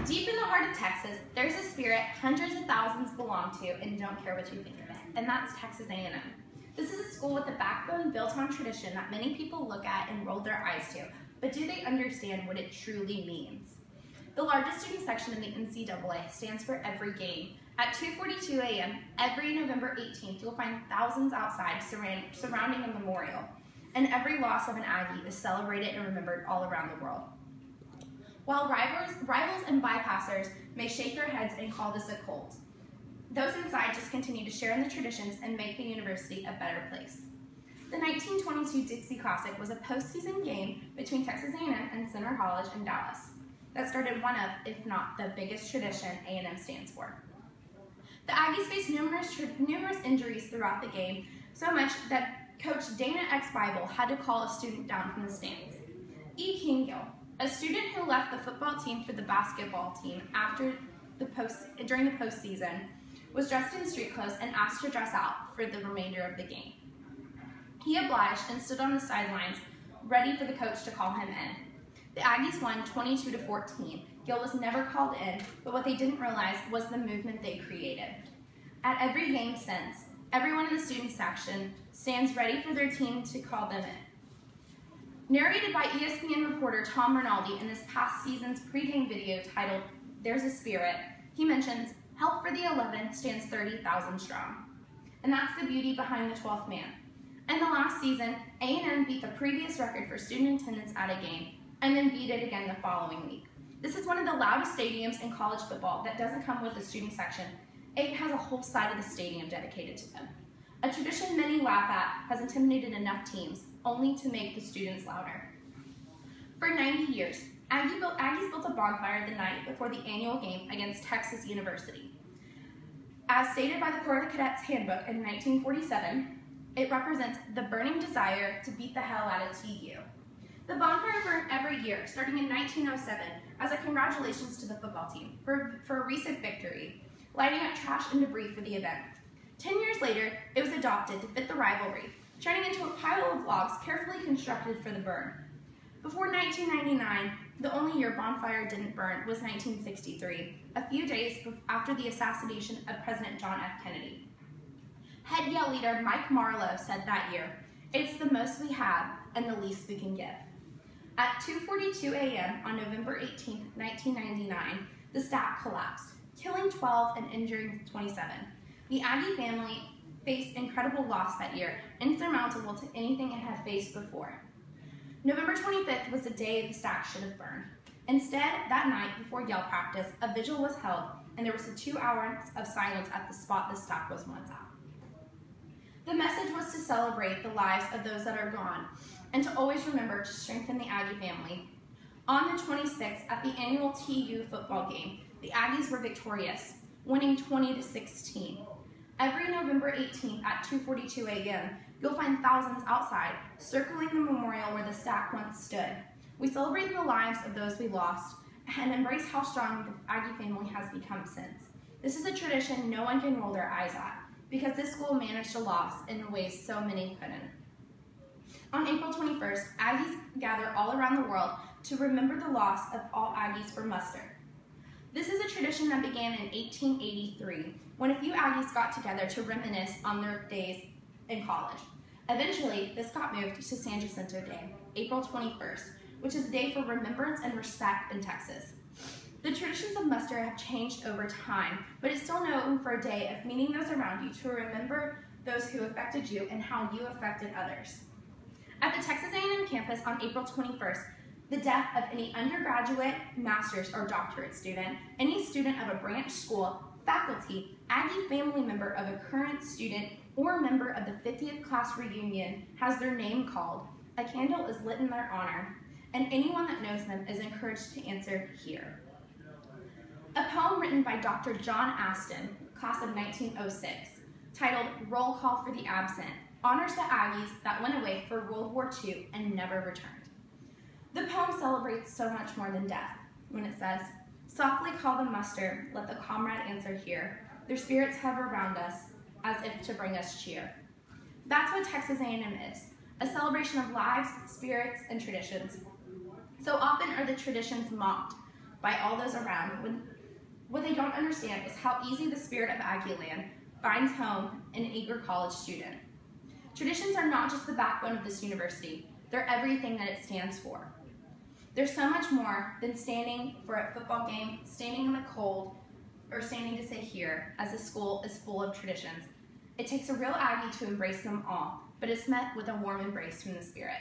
Deep in the heart of Texas, there's a spirit hundreds of thousands belong to and don't care what you think of it, and that's Texas A&M. This is a school with a backbone built on tradition that many people look at and roll their eyes to, but do they understand what it truly means? The largest student section in the NCAA stands for every game. At 2:42 a.m. every November 18th, you'll find thousands outside surrounding a memorial, and every loss of an Aggie is celebrated and remembered all around the world. While rivals and bypassers may shake their heads and call this a cult, those inside just continue to share in the traditions and make the university a better place. The 1922 Dixie Classic was a postseason game between Texas A&M and Center College in Dallas that started one of, if not the biggest tradition A&M stands for. The Aggies faced numerous injuries throughout the game, so much that Coach Dana X. Bible had to call a student down from the stands. E. Kingill, a student who left the football team for the basketball team during the postseason, was dressed in street clothes and asked to dress out for the remainder of the game. He obliged and stood on the sidelines, ready for the coach to call him in. The Aggies won 22-14. Gill was never called in, but what they didn't realize was the movement they created. At every game since, everyone in the student section stands ready for their team to call them in. Narrated by ESPN reporter Tom Rinaldi in this past season's pregame video titled, "There's a Spirit," he mentions, "Help for the 11 stands 30,000 strong." And that's the beauty behind the 12th man. In the last season, A&M beat the previous record for student attendance at a game, and then beat it again the following week. This is one of the loudest stadiums in college football that doesn't come with a student section. It has a whole side of the stadium dedicated to them. A tradition many laugh at has intimidated enough teams, only to make the students louder. For 90 years, Aggies built a bonfire the night before the annual game against Texas University. As stated by the Corps of Cadets Handbook in 1947, it represents the burning desire to beat the hell out of TU. The bonfire burned every year, starting in 1907, as a congratulations to the football team for a recent victory, lighting up trash and debris for the event. 10 years later, it was adopted to fit the rivalry, turning into a pile of logs carefully constructed for the burn. Before 1999, the only year bonfire didn't burn was 1963, a few days after the assassination of President John F. Kennedy. Head Yale leader Mike Marlowe said that year, "It's the most we have and the least we can give." At 2:42 a.m. on November 18, 1999, the stack collapsed, killing 12 and injuring 27. The Aggie family faced incredible loss that year, insurmountable to anything it had faced before. November 25th was the day the stack should have burned. Instead, that night before Yale practice, a vigil was held, and there was a 2 hours of silence at the spot the stack was once at. The message was to celebrate the lives of those that are gone, and to always remember to strengthen the Aggie family. On the 26th, at the annual TU football game, the Aggies were victorious, winning 20-16. Every November 18th at 2:42 a.m., you'll find thousands outside, circling the memorial where the stack once stood. We celebrate the lives of those we lost, and embrace how strong the Aggie family has become since. This is a tradition no one can roll their eyes at, because this school managed a loss in ways so many couldn't. On April 21st, Aggies gather all around the world to remember the loss of all Aggies for muster. This is a tradition that began in 1883, when a few Aggies got together to reminisce on their days in college. Eventually, this got moved to San Jacinto Day, April 21st, which is a day for remembrance and respect in Texas. The traditions of muster have changed over time, but it's still known for a day of meeting those around you to remember those who affected you and how you affected others. At the Texas A&M campus on April 21st, the death of any undergraduate, master's, or doctorate student, any student of a branch school, faculty, Aggie family member of a current student, or member of the 50th class reunion has their name called, a candle is lit in their honor, and anyone that knows them is encouraged to answer here. A poem written by Dr. John Aston, class of 1906, titled "Roll Call for the Absent," honors the Aggies that went away for World War II and never returned. The poem celebrates so much more than death when it says, "Softly call the muster, let the comrade answer here. Their spirits hover round us, as if to bring us cheer." That's what Texas A&M is, a celebration of lives, spirits, and traditions. So often are the traditions mocked by all those around. What they don't understand is how easy the spirit of Aggieland finds home in an eager college student. Traditions are not just the backbone of this university, they're everything that it stands for. There's so much more than standing for a football game, standing in the cold, or standing to say here, as the school is full of traditions. It takes a real Aggie to embrace them all, but it's met with a warm embrace from the Spirit.